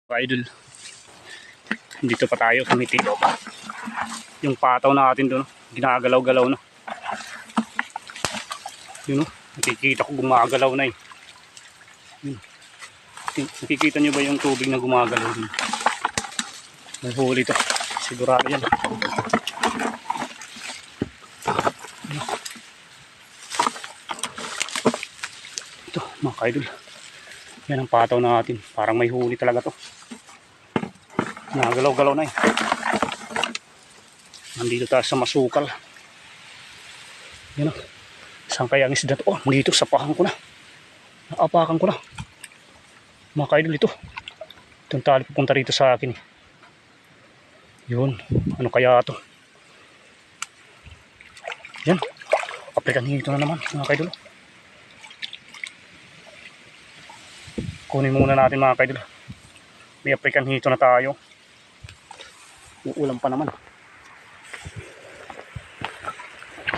Idol, dito pa tayo sa Mitido pa. Yung pataw natin doon, ginagalaw-galaw na. Yun o, nakikita ko gumagalaw na eh. Yun. Nakikita nyo ba yung tubig na gumagalaw din? May huli ito, sigurado yan. Ito mga kaidol, yan ang pataw natin, parang may huli talaga to. Nagalaw-galaw na eh. Nandito tayo sa masukal. Yan o. Saan kaya ang isda to? Oh, dito sa pahan ko na. Naapakan ko na. Mga kaidol ito. Itong tali pupunta rito sa akin. Yun. Ano kaya to? Yan. African hito na naman mga kaidol. Kunin muna natin mga kaidol. May African hito na tayo. Uulam pa naman.